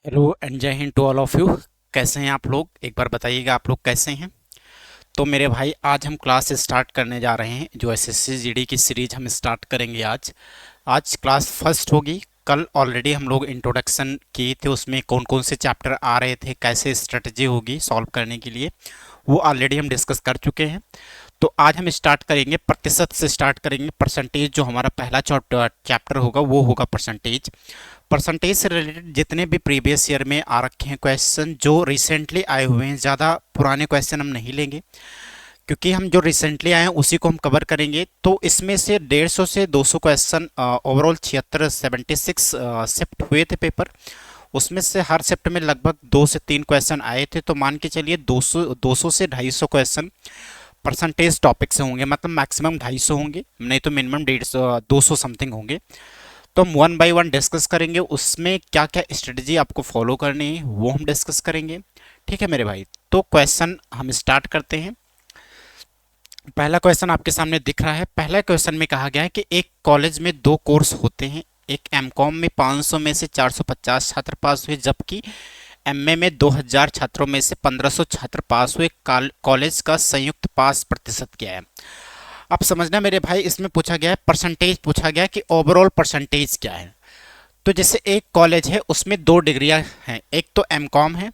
Hello and जय हिंद to all of you. कैसे हैं आप लोग? एक बार बताइएगा आप लोग कैसे हैं। तो मेरे भाई आज हम क्लास स्टार्ट करने जा रहे हैं। जो एसएससी जीडी की सीरीज हम स्टार्ट करेंगे आज। आज क्लास फर्स्ट होगी। कल ऑलरेडी हम लोग इंट्रोडक्शन किए थे, उसमें कौन कौन से चैप्टर आ रहे थे, कैसे स्ट्रेटजी होगी सॉल्व करने के लिए, वो ऑलरेडी हम डिस्कस कर चुके हैं। तो आज हम स्टार्ट करेंगे प्रतिशत से, स्टार्ट करेंगे परसेंटेज। जो हमारा पहला चैप्टर होगा वो होगा परसेंटेज। परसेंटेज से रिलेटेड जितने भी प्रीवियस ईयर में आ रखे हैं क्वेश्चन, जो रिसेंटली आए हुए हैं, ज़्यादा पुराने क्वेश्चन हम नहीं लेंगे, क्योंकि हम जो रिसेंटली आए हैं उसी को हम कवर करेंगे। तो इसमें से 150 से 200 क्वेश्चन ओवरऑल 76 शिफ्ट हुए थे पेपर। उसमें से हर शिफ्ट में लगभग 2 से 3 क्वेश्चन आए थे। तो मान के चलिए 200 से 250 क्वेश्चन परसेंटेज टॉपिक से होंगे, मतलब मैक्सिमम 250 होंगे, नहीं तो मिनिमम 150 200 समथिंग होंगे। तो हम वन बाय वन डिस्कस करेंगे, उसमें क्या क्या स्ट्रेटजी आपको फॉलो करनी है वो हम डिस्कस करेंगे। ठीक है मेरे भाई, तो क्वेश्चन हम स्टार्ट करते हैं। पहला क्वेश्चन आपके सामने दिख रहा है। पहला क्वेश्चन में कहा गया है कि एक कॉलेज में 2 कोर्स होते हैं। एक एमकॉम में 500 में से 450 छात्र पास हुए, जबकि एमए में 2000 छात्रों में से 1500 छात्र पास हुए। कॉलेज का संयुक्त पास प्रतिशत क्या है? अब समझना मेरे भाई, इसमें पूछा गया है परसेंटेज, पूछा गया है कि ओवरऑल परसेंटेज क्या है। तो जैसे एक कॉलेज है उसमें 2 डिग्रियां हैं, एक तो एमकॉम है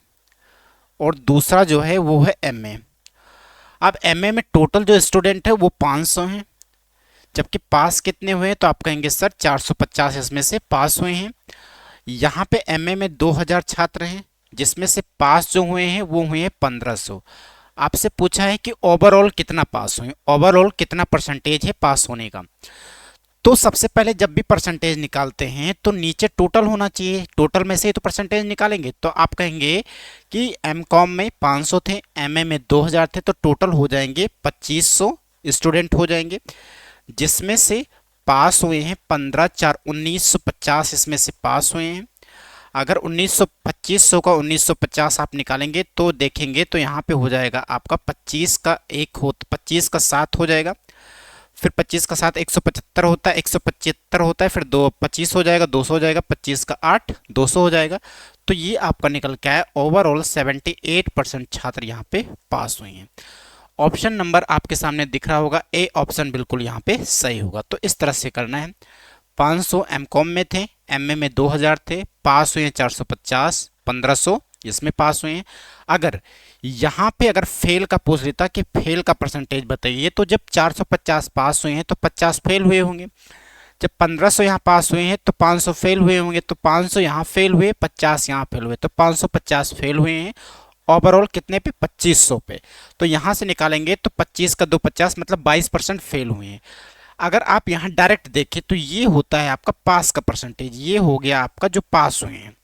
और दूसरा जो है वो है एमए। अब एमए में टोटल जो स्टूडेंट है वो 500 हैं, जबकि पास कितने हुए हैं? तो आप कहेंगे सर 450 इसमें से पास हुए हैं। यहाँ पे एमए में 2000 छात्र हैं, जिसमें से पास जो हुए हैं वो हुए हैं 1500। आपसे पूछा है कि ओवरऑल कितना पास हुए, ओवरऑल कितना परसेंटेज है पास होने का। तो सबसे पहले जब भी परसेंटेज निकालते हैं तो नीचे टोटल होना चाहिए, टोटल में से ही तो परसेंटेज निकालेंगे। तो आप कहेंगे कि एम कॉम में 500 थे, एमए में 2000 थे, तो टोटल हो जाएंगे 2500 स्टूडेंट हो जाएंगे, जिसमें से पास हुए हैं 15 4 1950, इसमें से पास हुए हैं। अगर 2500 का 1950 आप निकालेंगे तो देखेंगे तो यहाँ पे हो जाएगा आपका 25 का 7 हो जाएगा। फिर 25 का 7 175 होता है, 175 होता है, फिर 25 हो जाएगा, 200 हो जाएगा, 25 का 8 200 हो जाएगा। तो ये आपका निकल के आया ओवरऑल 78% छात्र यहाँ पे पास हुए हैं। ऑप्शन नंबर आपके सामने दिख रहा होगा, ए ऑप्शन बिल्कुल यहाँ पे सही होगा। तो इस तरह से करना है। 500 एमकॉम में थे, एमए में 2000 थे, पास हुए हैं 450, 1500 इसमें पास हुए हैं। अगर यहाँ पे अगर फेल का पूछ लेता कि फेल का परसेंटेज बताइए, तो जब 450 पास हुए हैं तो 50 फेल हुए होंगे। जब 1500 यहाँ पास हुए हैं तो 500 फेल हुए होंगे, तो 500 यहाँ फेल हुए, 50 यहाँ फेल हुए, तो 550 फेल हुए हैं। ओवरऑल कितने पे? 2500 पे। तो यहाँ से निकालेंगे तो 25 का 2 50, मतलब 22% फेल हुए हैं। अगर आप यहाँ डायरेक्ट देखें तो ये होता है आपका पास का परसेंटेज, ये हो गया आपका जो पास हुए हैं।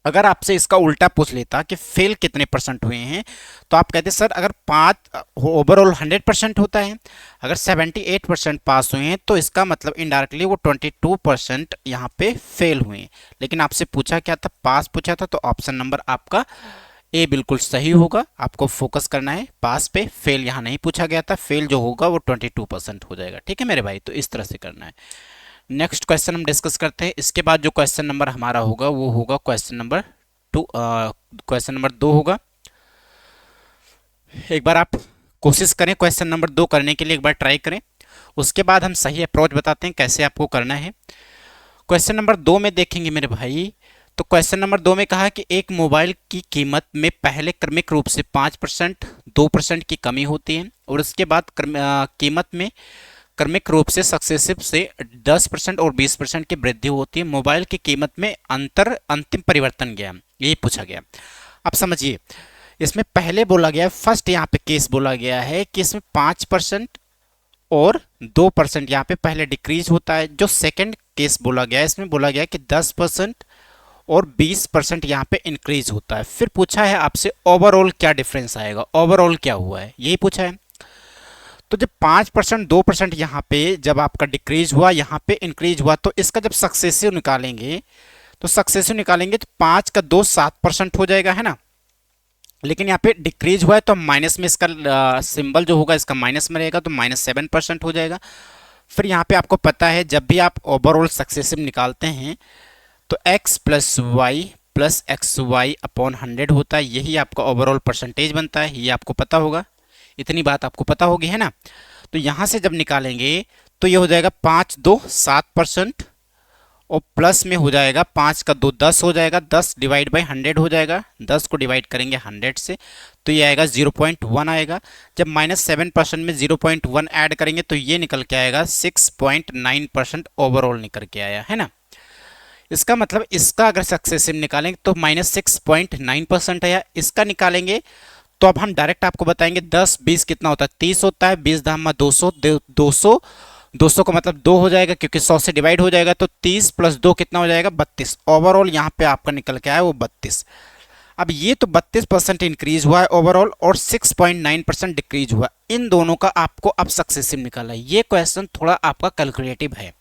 अगर आपसे इसका उल्टा पूछ लेता कि फेल कितने परसेंट हुए हैं, तो आप कहते सर अगर 5 ओवरऑल 100% होता है, अगर 78% पास हुए हैं, तो इसका मतलब इनडायरेक्टली वो 22% यहाँ पे फेल हुए हैं। लेकिन आपसे पूछा क्या था? पास पूछा था। तो ऑप्शन नंबर आपका ए बिल्कुल सही होगा। आपको फोकस करना है पास पे, फेल यहाँ नहीं पूछा गया था। फेल जो होगा वो 22% हो जाएगा। ठीक है मेरे भाई, तो इस तरह से करना है। नेक्स्ट क्वेश्चन हम डिस्कस करते हैं। इसके बाद जो क्वेश्चन नंबर हमारा होगा वो होगा क्वेश्चन नंबर 2। क्वेश्चन नंबर 2 होगा। एक बार आप कोशिश करें क्वेश्चन नंबर 2 करने के लिए, एक बार ट्राई करें। उसके बाद हम सही अप्रोच बताते हैं कैसे आपको करना है। क्वेश्चन नंबर 2 में देखेंगे मेरे भाई, तो क्वेश्चन नंबर 2 में कहा कि एक मोबाइल की कीमत में पहले क्रमिक रूप से 5% 2% की कमी होती है, और उसके बाद कीमत में क्रमिक रूप से सक्सेसिव से 10% और 20% की वृद्धि होती है। मोबाइल की कीमत में अंतिम परिवर्तन क्या है, ये पूछा गया। अब समझिए, इसमें पहले बोला गया है, फर्स्ट यहाँ पे केस बोला गया है कि इसमें 5% और 2% यहाँ पे पहले डिक्रीज होता है। जो सेकंड केस बोला गया है, इसमें बोला गया है कि 10% और 20% यहाँ पे इंक्रीज होता है। फिर पूछा है आपसे ओवरऑल क्या डिफरेंस आएगा, ओवरऑल क्या हुआ है, यही पूछा है। तो जब 5% 2% यहाँ पे जब आपका डिक्रीज हुआ, यहाँ पे इंक्रीज हुआ, तो इसका जब सक्सेसिव निकालेंगे, तो सक्सेसिव निकालेंगे तो 5 का 2 7% हो जाएगा, है ना। लेकिन यहाँ पे डिक्रीज हुआ है तो माइनस में इसका सिंबल जो होगा इसका माइनस में रहेगा, तो -7% हो जाएगा। फिर यहाँ पे आपको पता है जब भी आप ओवरऑल सक्सेसिव निकालते हैं तो x plus Y plus X Y upon 100 होता है, यही आपका ओवरऑल परसेंटेज बनता है, ये आपको पता होगा, इतनी बात आपको पता होगी है ना। तो यहाँ से जब निकालेंगे तो ये हो जाएगा 5 2 7% और प्लस में हो जाएगा 5 का 2 10 हो जाएगा, 10 डिवाइड बाई 100 हो जाएगा, 10 को डिवाइड करेंगे 100 से तो ये आएगा 0.1 आएगा। जब -7% में 0.1 ऐड करेंगे तो ये निकल के आएगा 6.9% ओवरऑल निकल के आया है ना। इसका मतलब इसका अगर सक्सेसिव निकालेंगे तो -6.9% आया। इसका निकालेंगे तो अब हम डायरेक्ट आपको बताएंगे 10 20 कितना होता है, 30 होता है, 20 धामा 200, 200 का मतलब 2 हो जाएगा क्योंकि 100 से डिवाइड हो जाएगा, तो 30 + 2 कितना हो जाएगा 32। ओवरऑल यहाँ पे आपका निकल के आया वो 32। अब ये तो 32% इंक्रीज हुआ है ओवरऑल और 6.9% डिक्रीज हुआ, इन दोनों का आपको अब सक्सेसिव निकालना है। ये क्वेश्चन थोड़ा आपका कैलकुलेटिव है।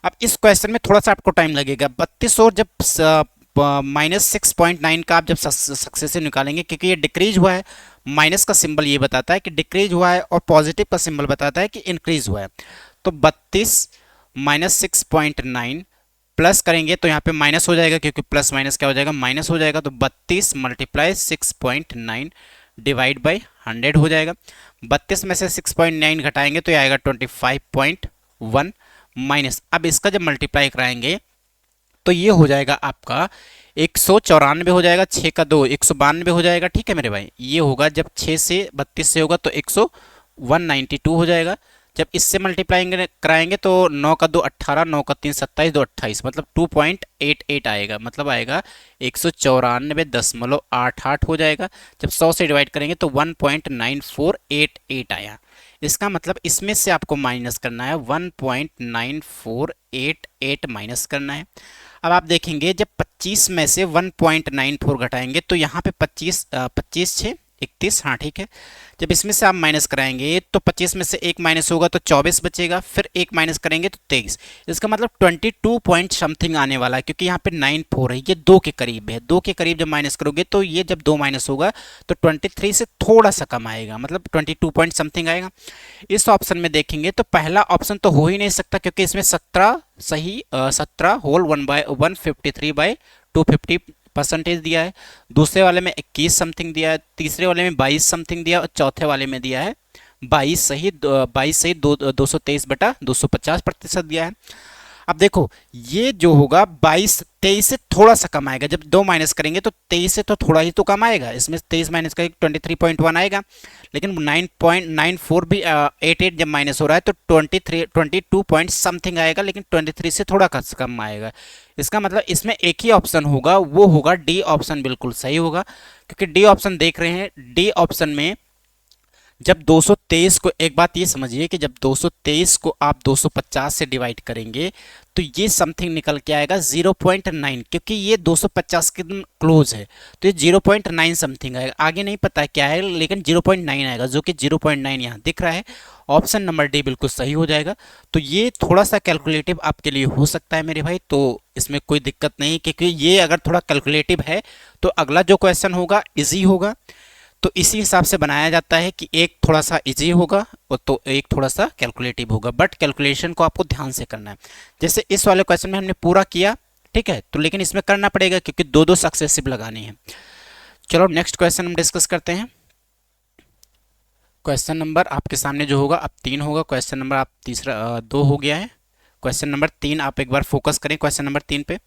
अब इस क्वेश्चन में थोड़ा सा आपको टाइम लगेगा। 32 और जब -6.9 का आप जब सक्सेसिव निकालेंगे, क्योंकि ये डिक्रीज हुआ है, माइनस का सिंबल ये बताता है कि डिक्रीज हुआ है और पॉजिटिव का सिंबल बताता है कि इंक्रीज हुआ है। तो 32 -6.9 प्लस करेंगे तो यहाँ पे माइनस हो जाएगा, क्योंकि प्लस माइनस क्या हो जाएगा माइनस हो जाएगा। तो 32 × 6.9 डिवाइड बाई 100 हो जाएगा। 32 में से 6.9 घटाएंगे तो ये आएगा 25.1 माइनस। अब इसका जब मल्टीप्लाई कराएंगे तो ये हो जाएगा आपका 194 हो जाएगा, 6 का 2 192 हो जाएगा। ठीक है मेरे भाई, ये होगा जब 6 से 32 से होगा तो 192 हो जाएगा। जब इससे मल्टीप्लाई कराएंगे तो 9 का 2 18, 9 का 3 27, 2 28 मतलब 2.88 आएगा, मतलब आएगा 194.88 हो जाएगा। जब 100 से डिवाइड करेंगे तो 1.9488 आया। इसका मतलब इसमें से आपको माइनस करना है 1.9488 माइनस करना है। अब आप देखेंगे जब 25 में से 1.94 घटाएंगे तो यहाँ पे 25 25 6 31, हाँ ठीक है। जब इसमें से आप माइनस कराएंगे तो 25 में से 1 माइनस होगा तो 24 बचेगा, फिर 1 माइनस करेंगे तो 23। इसका मतलब 22 पॉइंट समथिंग आने वाला है, क्योंकि यहाँ पे 94 है, ये 2 के करीब है। 2 के करीब जब माइनस करोगे तो ये जब 2 माइनस होगा तो 23 से थोड़ा सा कम आएगा, मतलब 22 पॉइंट समथिंग आएगा। इस ऑप्शन में देखेंगे तो पहला ऑप्शन तो हो ही नहीं सकता, क्योंकि इसमें 17 सही 17 होल 1/153/250 परसेंटेज दिया है। दूसरे वाले में 21 समथिंग दिया है, तीसरे वाले में 22 समथिंग दिया है और चौथे वाले में दिया है 22 सही 223/250% दिया है। अब देखो ये जो होगा 23 से थोड़ा सा कम आएगा। जब 2 माइनस करेंगे तो 23 से तो थोड़ा ही तो कम आएगा, इसमें 23 माइनस करेंगे 23.1 आएगा। लेकिन 9.94 भी 88 जब माइनस हो रहा है तो 22 पॉइंट समथिंग आएगा, लेकिन 23 से थोड़ा कम आएगा। इसका मतलब इसमें एक ही ऑप्शन होगा, वो होगा डी ऑप्शन, बिल्कुल सही होगा। क्योंकि डी ऑप्शन देख रहे हैं, डी ऑप्शन में जब 223 को, एक बात ये समझिए कि जब 223 को आप 250 से डिवाइड करेंगे तो ये समथिंग निकल के आएगा 0.9, क्योंकि ये 250 के क्लोज है तो ये 0.9 समथिंग आएगा। आगे नहीं पता क्या है, लेकिन 0.9 आएगा, जो कि 0.9 यहाँ दिख रहा है। ऑप्शन नंबर डी बिल्कुल सही हो जाएगा। तो ये थोड़ा सा कैलकुलेटिव आपके लिए हो सकता है मेरे भाई, तो इसमें कोई दिक्कत नहीं, क्योंकि ये अगर थोड़ा कैलकुलेटिव है तो अगला जो क्वेश्चन होगा ईजी होगा। तो इसी हिसाब से बनाया जाता है कि एक थोड़ा सा इजी होगा और तो एक थोड़ा सा कैलकुलेटिव होगा, बट कैलकुलेशन को आपको ध्यान से करना है। जैसे इस वाले क्वेश्चन में हमने पूरा किया, ठीक है, तो लेकिन इसमें करना पड़ेगा क्योंकि दो दो सक्सेसिव लगाने हैं। चलो नेक्स्ट क्वेश्चन हम डिस्कस करते हैं। क्वेश्चन नंबर आपके सामने जो होगा अब 3 होगा। क्वेश्चन नंबर आप तीसरा 2 हो गया है। क्वेश्चन नंबर 3 आप एक बार फोकस करें क्वेश्चन नंबर 3 पे।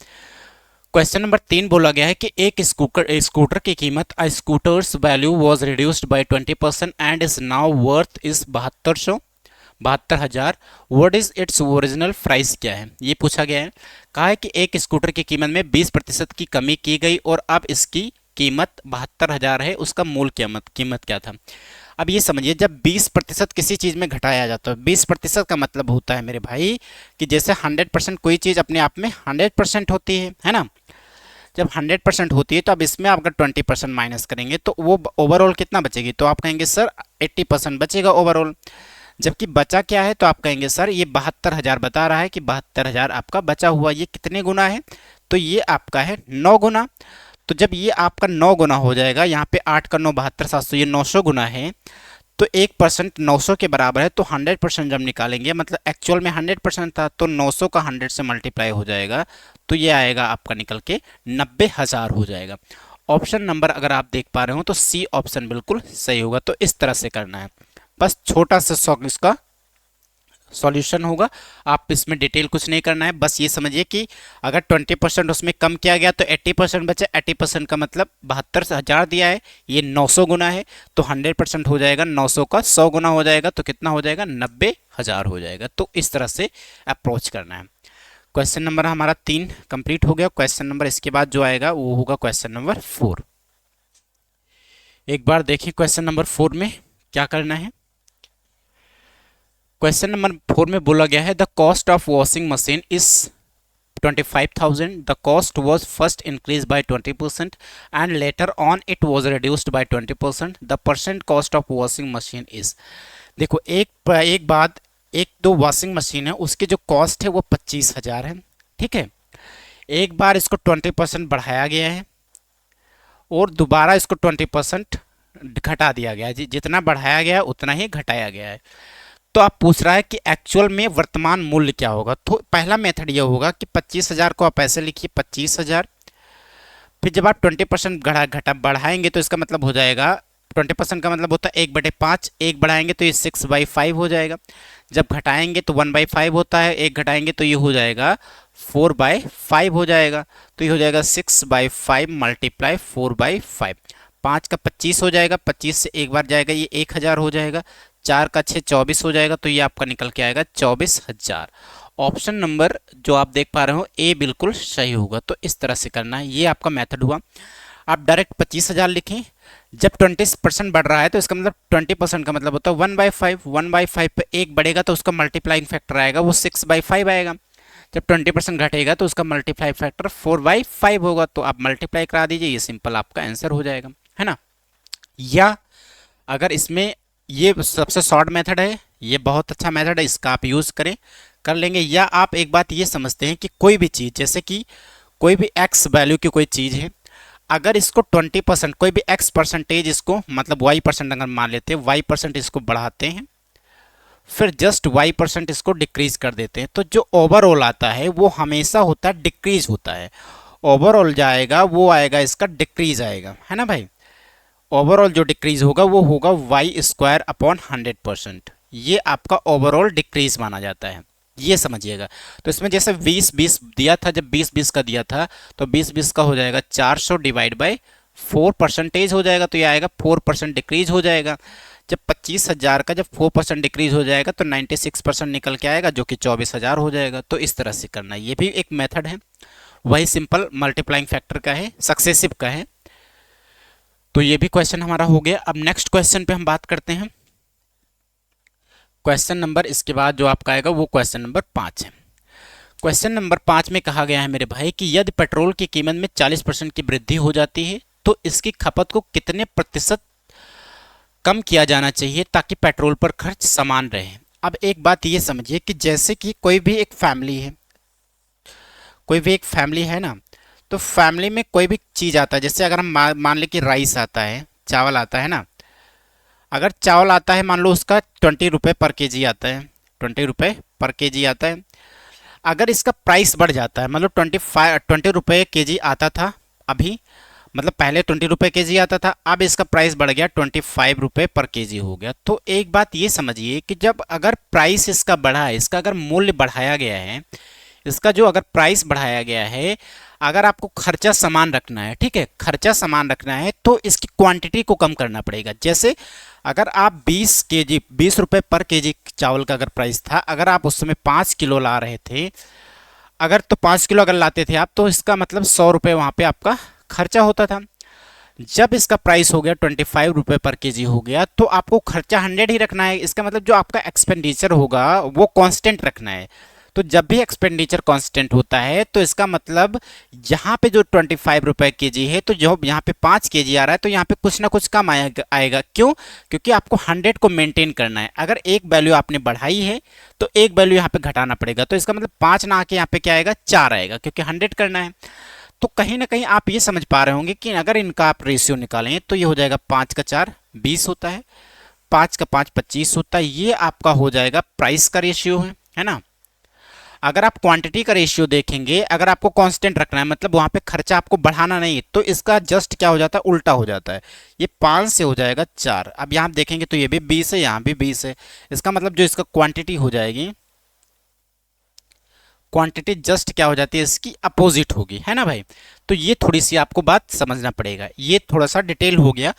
क्वेश्चन नंबर 3 बोला गया है कि एक स्कूटर की कीमत a scooter's value was reduced by 20% and is now worth is 72,000। What is its original price, क्या है ये पूछा गया है। कहा है कि एक स्कूटर की कीमत में 20% की कमी की गई और अब इसकी कीमत 72,000 है, उसका मूल कीमत क्या था। अब ये समझिए जब 20% किसी चीज़ में घटाया जाता है, 20% का मतलब होता है मेरे भाई कि जैसे 100% कोई चीज़ अपने आप में 100% होती है ना। जब 100% होती है तो अब इसमें आप अगर 20% माइनस करेंगे तो वो ओवरऑल कितना बचेगी, तो आप कहेंगे सर 80% बचेगा ओवरऑल। जबकि बचा क्या है, तो आप कहेंगे सर ये 72,000 बता रहा है कि 72,000 आपका बचा हुआ, ये कितने गुना है, तो ये आपका है 9 गुना। तो जब ये आपका 9 गुना हो जाएगा, यहाँ पे 8 का 9 72, 700, ये 900 गुना है, तो 1% 900 के बराबर है, तो 100% जब निकालेंगे, मतलब एक्चुअल में 100% था, तो 900 का 100 से मल्टीप्लाई हो जाएगा, तो ये आएगा आपका निकल के 90,000 हो जाएगा। ऑप्शन नंबर अगर आप देख पा रहे हो तो सी ऑप्शन बिल्कुल सही होगा। तो इस तरह से करना है, बस छोटा सा इसका सॉल्यूशन होगा। आप इसमें डिटेल कुछ नहीं करना है, बस ये समझिए कि अगर 20% उसमें कम किया गया तो 80% बचा। 80% का मतलब 72,000 दिया है, ये 900 गुना है, तो 100% हो जाएगा 900 का 100 गुना हो जाएगा, तो कितना हो जाएगा 90,000 हो जाएगा। तो इस तरह से अप्रोच करना है। क्वेश्चन नंबर हमारा 3 कंप्लीट हो गया। क्वेश्चन नंबर इसके बाद जो आएगा वो होगा क्वेश्चन नंबर 4। एक बार देखिए क्वेश्चन नंबर 4 में क्या करना है। क्वेश्चन नंबर 4 में बोला गया है the cost of washing machine is 25,000. The cost was first increased by 20% and later on it was reduced by 20%. The percent cost of washing machine is. देखो एक बात, एक दो वॉशिंग मशीन है, उसकी जो कॉस्ट है वो 25,000 है, ठीक है। एक बार इसको 20% बढ़ाया गया है और दोबारा इसको 20% घटा दिया गया है। जितना बढ़ाया गया है उतना ही घटाया गया है। तो आप पूछ रहा है कि एक्चुअल में वर्तमान मूल्य क्या होगा। तो पहला मेथड ये होगा कि 25,000 को आप ऐसे लिखिए 25,000, फिर जब आप 20% घटा बढ़ाएंगे तो इसका मतलब हो जाएगा 20% का मतलब होता है 1/5, एक बढ़ाएंगे तो ये 6/5 हो जाएगा। जब घटाएंगे तो 1/5 होता है, एक घटाएंगे तो ये हो जाएगा 4/5 हो जाएगा। तो ये हो जाएगा 6/5 मल्टीप्लाई 4/5, 5 का 25 हो जाएगा, 25 से एक बार जाएगा ये 1,000 हो जाएगा, 4 का 6 24 हो जाएगा, तो ये आपका निकल के आएगा 24,000। ऑप्शन नंबर जो आप देख पा रहे हो ए बिल्कुल सही होगा। तो इस तरह से करना है, ये आपका मेथड हुआ। आप डायरेक्ट 25,000 लिखें। जब 20% बढ़ रहा है तो इसका मतलब 20% का मतलब होता है 1/5। 1/5 पे एक बढ़ेगा तो उसका मल्टीप्लाइंग फैक्टर आएगा वो 6/5 आएगा। जब 20% घटेगा तो उसका मल्टीप्लाई फैक्टर 4/5 होगा। तो आप मल्टीप्लाई करा दीजिए, ये सिंपल आपका आंसर हो जाएगा, है ना। या अगर इसमें ये सबसे शॉर्ट मेथड है, ये बहुत अच्छा मेथड है, इसका आप यूज़ करें कर लेंगे। या आप एक बात ये समझते हैं कि कोई भी चीज़, जैसे कि कोई भी एक्स वैल्यू की कोई चीज़ है, अगर इसको 20% कोई भी एक्स परसेंटेज इसको मतलब y% अगर मान लेते हैं, y% इसको बढ़ाते हैं, फिर जस्ट y% इसको डिक्रीज कर देते हैं, तो जो ओवरऑल आता है वो हमेशा होता है डिक्रीज होता है। ओवरऑल जाएगा वो आएगा इसका डिक्रीज आएगा, है ना भाई। ओवरऑल जो डिक्रीज होगा वो होगा y² / 100%। ये आपका ओवरऑल डिक्रीज माना जाता है, ये समझिएगा। तो इसमें जैसे 20-20 दिया था, जब 20-20 का दिया था तो 20-20 का हो जाएगा 400 डिवाइड बाई 4% हो जाएगा, तो ये आएगा 4% डिक्रीज हो जाएगा। जब 25,000 का जब 4% डिक्रीज हो जाएगा तो 96% निकल के आएगा, जो कि 24,000 हो जाएगा। तो इस तरह से करना, ये भी एक मेथड है, वही सिंपल मल्टीप्लाइंग फैक्टर का है, सक्सेसिव का है। तो ये भी क्वेश्चन हमारा हो गया। अब नेक्स्ट क्वेश्चन पे हम बात करते हैं। क्वेश्चन नंबर इसके बाद जो आपका आएगा वो क्वेश्चन नंबर 5 है। क्वेश्चन नंबर 5 में कहा गया है मेरे भाई कि यदि पेट्रोल की कीमत में 40% की वृद्धि हो जाती है तो इसकी खपत को कितने प्रतिशत कम किया जाना चाहिए ताकि पेट्रोल पर खर्च समान रहे। अब एक बात ये समझिए कि जैसे कि कोई भी एक फैमिली है, कोई भी एक फैमिली है ना, तो फैमिली में कोई भी चीज़ आता है, जैसे अगर हम मान लें कि राइस आता है, चावल आता है ना, अगर चावल आता है मान लो उसका 20 रुपये पर केजी आता है, 20 रुपये पर केजी आता है। अगर इसका प्राइस बढ़ जाता है, मतलब 20 रुपये केजी आता था अभी, मतलब पहले 20 रुपये केजी आता था, अब इसका प्राइस बढ़ गया 25 रुपये पर केजी हो गया। तो एक बात ये समझिए कि जब अगर प्राइस इसका बढ़ा है, इसका अगर मूल्य बढ़ाया गया है, इसका जो अगर प्राइस बढ़ाया गया है, अगर आपको खर्चा समान रखना है, ठीक है, खर्चा समान रखना है तो इसकी क्वांटिटी को कम करना पड़ेगा। जैसे अगर आप 20 रुपये पर केजी चावल का अगर प्राइस था, अगर आप उस समय 5 किलो ला रहे थे, अगर तो 5 किलो अगर लाते थे आप, तो इसका मतलब 100 रुपये वहाँ पे आपका खर्चा होता था। जब इसका प्राइस हो गया 25 रुपये पर केजी हो गया, तो आपको खर्चा 100 ही रखना है। इसका मतलब जो आपका एक्सपेंडिचर होगा वो कांस्टेंट रखना है। तो जब भी एक्सपेंडिचर कांस्टेंट होता है तो इसका मतलब यहाँ पे जो 25 रुपये केजी है, तो जो यहाँ पे 5 केजी आ रहा है, तो यहाँ पे कुछ ना कुछ कम आएगा। क्यों? क्योंकि आपको 100 को मेंटेन करना है। अगर एक वैल्यू आपने बढ़ाई है तो एक वैल्यू यहाँ पे घटाना पड़ेगा। तो इसका मतलब 5 ना आके यहाँ पे क्या आएगा, 4 आएगा, क्योंकि 100 करना है। तो कहीं ना कहीं आप ये समझ पा रहे होंगे कि अगर इनका आप रेशियो निकालें तो ये हो जाएगा 5 का 4 20 होता है, 5 का 5 25 होता है। ये आपका हो जाएगा प्राइस का रेशियो है ना। अगर आप क्वांटिटी का रेशियो देखेंगे, अगर आपको कांस्टेंट रखना है, मतलब वहां पे खर्चा आपको बढ़ाना नहीं है, तो इसका जस्ट क्या हो जाता है, उल्टा हो जाता है। ये 5 से हो जाएगा 4। अब यहाँ देखेंगे तो ये भी 20 है, यहाँ भी 20 है। इसका मतलब जो इसका क्वांटिटी हो जाएगी, क्वांटिटी जस्ट क्या हो जाती है, इसकी अपोजिट होगी, है ना भाई। तो ये थोड़ी सी आपको बात समझना पड़ेगा, ये थोड़ा सा डिटेल हो गया।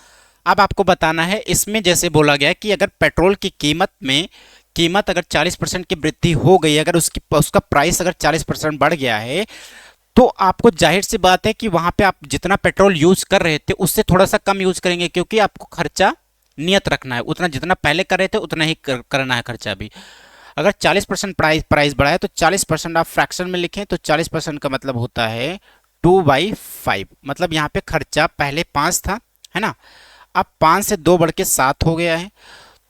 अब आपको बताना है इसमें, जैसे बोला गया कि अगर पेट्रोल की कीमत अगर 40% की वृद्धि हो गई, अगर उसका प्राइस अगर 40% बढ़ गया है, तो आपको जाहिर सी बात है कि वहां पे आप जितना पेट्रोल यूज कर रहे थे उससे थोड़ा सा कम यूज करेंगे, क्योंकि आपको खर्चा नियत रखना है, उतना जितना पहले कर रहे थे उतना ही करना है खर्चा भी। अगर 40% प्राइस बढ़ा है तो 40% आप फ्रैक्शन में लिखें, तो 40% का मतलब होता है 2/5। मतलब यहाँ पे खर्चा पहले 5 था, है ना, अब 5 से 2 बढ़ के 7 हो गया है।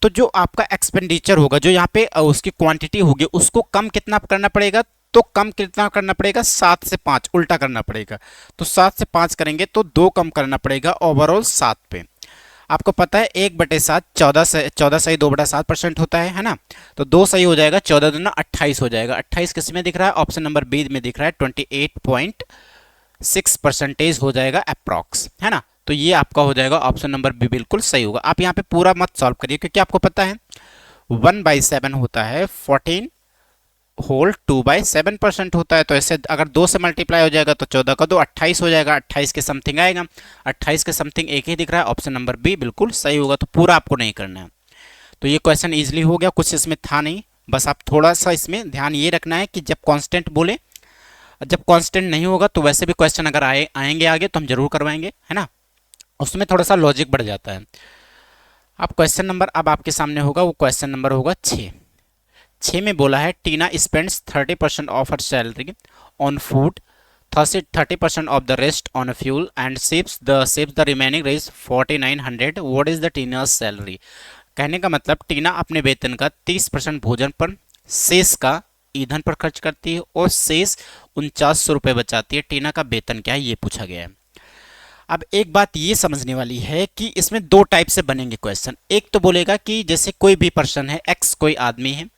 तो जो आपका एक्सपेंडिचर होगा, जो यहाँ पे उसकी क्वांटिटी होगी, उसको कम कितना करना पड़ेगा, तो कम कितना करना पड़ेगा, 7 से 5 उल्टा करना पड़ेगा। तो 7 से 5 करेंगे तो 2 कम करना पड़ेगा ओवरऑल 7 पे। आपको पता है 1/7 14 सही 2/7% होता है ना। तो 2 सही हो जाएगा, 14 दूना 28 हो जाएगा। 28 किस में दिख रहा है, ऑप्शन नंबर बी में दिख रहा है, 28.6% हो जाएगा अप्रॉक्स, है ना। तो ये आपका हो जाएगा ऑप्शन नंबर बी, बिल्कुल सही होगा। आप यहाँ पे पूरा मत सॉल्व करिए, क्योंकि आपको पता है 1/7 होता है 14 होल 2/7% होता है। तो ऐसे अगर 2 से मल्टीप्लाई हो जाएगा तो 14 का 2 28 हो जाएगा, 28 के समथिंग आएगा। 28 के समथिंग एक ही दिख रहा है, ऑप्शन नंबर बी बिल्कुल सही होगा। तो पूरा आपको नहीं करना है। तो ये क्वेश्चन इजीली हो गया, कुछ इसमें था नहीं। बस आप थोड़ा सा इसमें ध्यान ये रखना है कि जब कांस्टेंट बोले, जब कांस्टेंट नहीं होगा तो वैसे भी क्वेश्चन अगर आएंगे आगे तो हम जरूर करवाएंगे, है ना। उसमें थोड़ा सा लॉजिक बढ़ जाता है। अब क्वेश्चन नंबर अब आपके सामने होगा, वो क्वेश्चन नंबर होगा 6 में बोला है Tina spends 30% of her salary on food, 30% of the rest on fuel and saves the remaining रेज 4900। What is the Tina salary. कहने का मतलब टीना अपने वेतन का 30% भोजन पर, शेष का ईंधन पर खर्च करती है और शेष 4900 रुपये बचाती है। टीना का वेतन क्या है, ये पूछा गया है। अब एक बात ये समझने वाली है कि इसमें दो टाइप से बनेंगे क्वेश्चन। एक तो बोलेगा कि जैसे कोई भी पर्सन है, एक्स कोई आदमी है,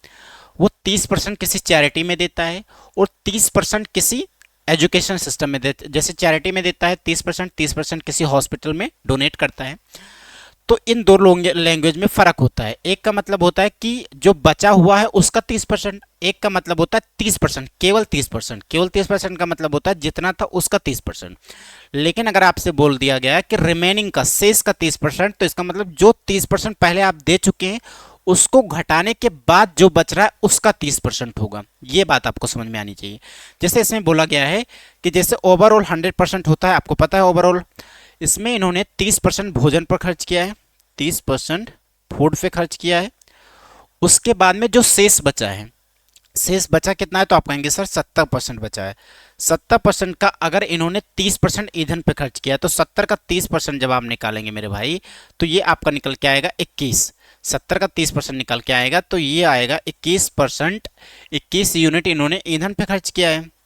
वो 30% किसी चैरिटी में देता है और 30% किसी एजुकेशन सिस्टम में देता है। जैसे चैरिटी में देता है 30%, 30% किसी हॉस्पिटल में डोनेट करता है। तो इन दो लैंग्वेज में फर्क होता है। एक का मतलब होता है कि जो बचा हुआ है उसका 30%, एक का मतलब होता है 30%, केवल 30%। केवल 30% का मतलब होता है जितना था उसका 30%। लेकिन अगर आपसे बोल दिया गया है कि रिमेनिंग का, शेष का 30%, तो इसका मतलब जो 30% पहले आप दे चुके हैं उसको घटाने के बाद जो बच रहा है उसका 30% होगा। ये बात आपको समझ में आनी चाहिए। जैसे इसमें बोला गया है कि जैसे ओवरऑल 100% होता है, आपको पता है ओवरऑल, इसमें इन्होंने 30% भोजन पर खर्च किया है, 30% फूड पे खर्च किया है। उसके बाद में जो शेष बचा है, शेष बचा कितना है, तो आप कहेंगे सर 70% बचा है। 70% का अगर इन्होंने 30% ईंधन पे खर्च किया है, तो 70 का 30% जब आप निकालेंगे मेरे भाई, तो ये आपका निकल के आएगा 21। 70 का 30% निकल के आएगा तो ये आएगा 21%। 21 यूनिट इन्होंने ईंधन पे खर्च किया है।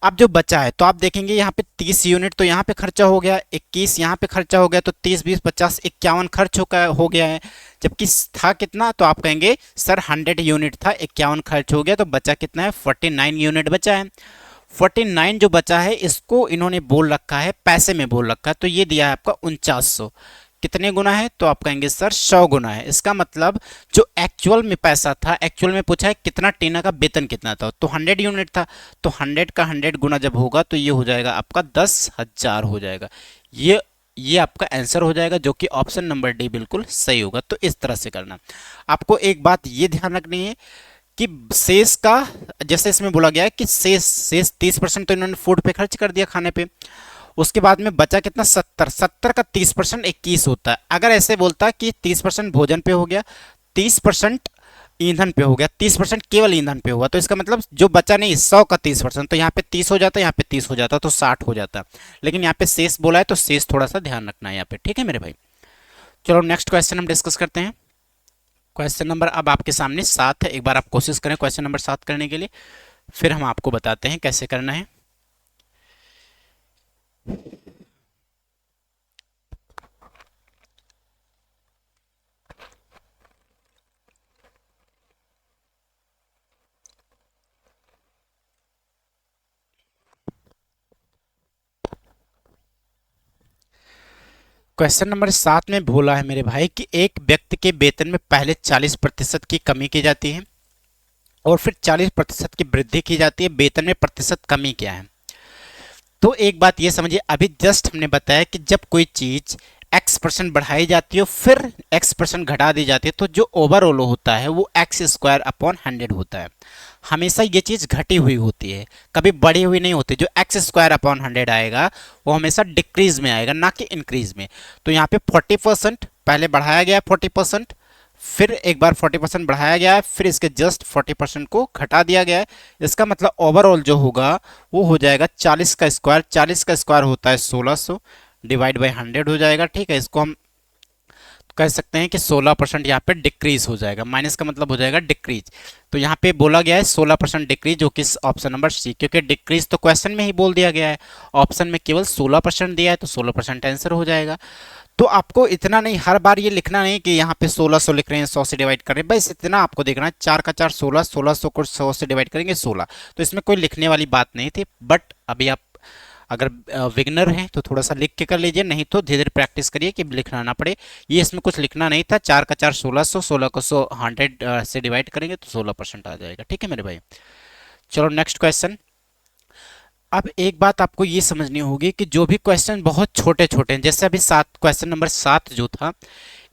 अब जो बचा है तो आप देखेंगे यहाँ पे 30 यूनिट तो यहाँ पे खर्चा हो गया, 21 यहाँ पे खर्चा हो गया, तो 30 20 50 51 खर्च हो गया है। जबकि था कितना, तो आप कहेंगे सर 100 यूनिट था, 51 खर्च हो गया, तो बचा कितना है, 49 यूनिट बचा है। 49 जो बचा है इसको इन्होंने बोल रखा है, पैसे में बोल रखा है, तो ये दिया है आपका 4900। कितने गुना है, तो आप कहेंगे सर 100 गुना है। इसका मतलब जो एक्चुअल में पैसा था, एक्चुअल में पूछा है कितना टीना का वेतन कितना था, तो 100 यूनिट था, तो 100 का 100 गुना जब होगा तो ये हो जाएगा आपका 10,000 हो जाएगा। ये आपका आंसर हो जाएगा, जो कि ऑप्शन नंबर डी बिल्कुल सही होगा। तो इस तरह से करना। आपको एक बात ये ध्यान रखनी है कि शेष का, जैसे इसमें बोला गया है कि शेष 30% तो इन्होंने फूड पे खर्च कर दिया, खाने पे। उसके बाद में बचा कितना, 70 का 30% 21 होता है। अगर ऐसे बोलता कि 30% भोजन पे हो गया, 30% ईंधन पे हो गया, 30% केवल ईंधन पे होगा, तो इसका मतलब जो बचा नहीं 100 का 30%, तो यहाँ पे 30 हो जाता है, यहाँ पे 30 हो जाता, तो 60 हो जाता। लेकिन यहाँ पे शेष बोला है तो शेष थोड़ा सा ध्यान रखना है यहाँ पे, ठीक है मेरे भाई। चलो नेक्स्ट क्वेश्चन हम डिस्कस करते हैं। क्वेश्चन नंबर अब आपके सामने 7 है। एक बार आप कोशिश करें क्वेश्चन नंबर 7 करने के लिए, फिर हम आपको बताते हैं कैसे करना है। क्वेश्चन नंबर 7 में बोला है मेरे भाई कि एक व्यक्ति के वेतन में पहले 40% की कमी की जाती है और फिर 40% की वृद्धि की जाती है, वेतन में प्रतिशत कमी क्या है। तो एक बात ये समझिए, अभी जस्ट हमने बताया कि जब कोई चीज x% बढ़ाई जाती है फिर x% घटा दी जाती है तो जो ओवरऑल होता है वो x² अपॉन 100 होता है। हमेशा ये चीज घटी हुई होती है, कभी बढ़ी हुई नहीं होती। जो x² अपॉन 100 आएगा वो हमेशा डिक्रीज में आएगा, ना कि इंक्रीज में। तो यहाँ पे 40% पहले बढ़ाया गया है, 40%, फिर एक बार 40% बढ़ाया गया है, फिर इसके जस्ट 40% को घटा दिया गया है। इसका मतलब ओवरऑल जो होगा वो हो जाएगा 40 का स्क्वायर। 40 का स्क्वायर होता है 1600, डिवाइड बाई 100 हो जाएगा। ठीक है, इसको हम कह सकते हैं कि 16% यहाँ पे डिक्रीज हो जाएगा। माइनस का मतलब हो जाएगा डिक्रीज। तो यहाँ पे बोला गया है 16% डिक्रीज, जो कि ऑप्शन नंबर सी, क्योंकि डिक्रीज तो क्वेश्चन में ही बोल दिया गया है, ऑप्शन में केवल 16% दिया है, तो 16% आंसर हो जाएगा। तो आपको इतना नहीं, हर बार ये लिखना नहीं कि यहाँ पे 1600 लिख रहे हैं 100 से डिवाइड कर रहे हैं, बस इतना आपको देखना है। 4 का 4 16, 1600 को 100 से डिवाइड करेंगे 16। तो इसमें कोई लिखने वाली बात नहीं थी, बट अभी आप अगर विगनर हैं तो थोड़ा सा लिख के कर लीजिए, नहीं तो धीरे धीरे प्रैक्टिस करिए कि लिखना ना पड़े। ये इसमें कुछ लिखना नहीं था। 4 का 4 1600, 16 को 100 से डिवाइड करेंगे तो 16% आ जाएगा। ठीक है मेरे भाई, चलो नेक्स्ट क्वेश्चन। अब एक बात आपको ये समझनी होगी कि जो भी क्वेश्चन बहुत छोटे छोटे हैं, जैसे अभी क्वेश्चन नंबर 7 जो था,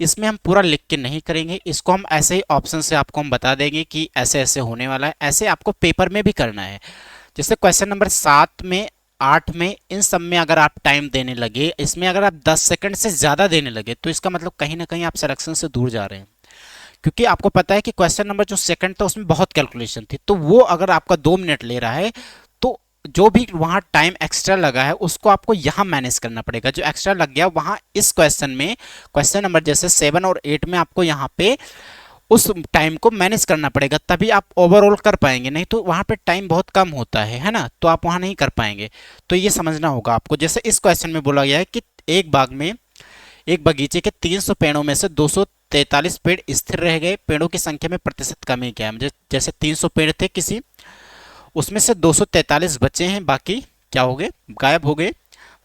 इसमें हम पूरा लिख के नहीं करेंगे, इसको हम ऐसे ही ऑप्शन से आपको हम बता देंगे कि ऐसे ऐसे होने वाला है। ऐसे आपको पेपर में भी करना है। जैसे क्वेश्चन नंबर 7 में, 8 में, इन सब में अगर आप टाइम देने लगे, इसमें अगर आप 10 सेकंड से ज़्यादा देने लगे तो इसका मतलब कहीं ना कहीं आप सिलेक्शन से दूर जा रहे हैं। क्योंकि आपको पता है कि क्वेश्चन नंबर जो सेकंड था उसमें बहुत कैलकुलेशन थी, तो वो अगर आपका 2 मिनट ले रहा है तो जो भी वहां टाइम एक्स्ट्रा लगा है उसको आपको यहां मैनेज करना पड़ेगा। जो एक्स्ट्रा लग गया वहां इस क्वेश्चन में, क्वेश्चन नंबर जैसे 7 और 8 में आपको यहाँ पे उस टाइम को मैनेज करना पड़ेगा, तभी आप ओवरऑल कर पाएंगे। नहीं तो वहां पे टाइम बहुत कम होता है ना, तो आप वहां नहीं कर पाएंगे। तो ये समझना होगा आपको। जैसे इस क्वेश्चन में बोला गया है कि एक बाग में, एक बगीचे के 300 पेड़ों में से 243 पेड़ स्थिर रह गए, पेड़ों की संख्या में प्रतिशत कमी क्या है। जैसे 300 पेड़ थे किसी, उसमें से 243 बचे हैं, बाकी क्या हो गए, गायब हो गए,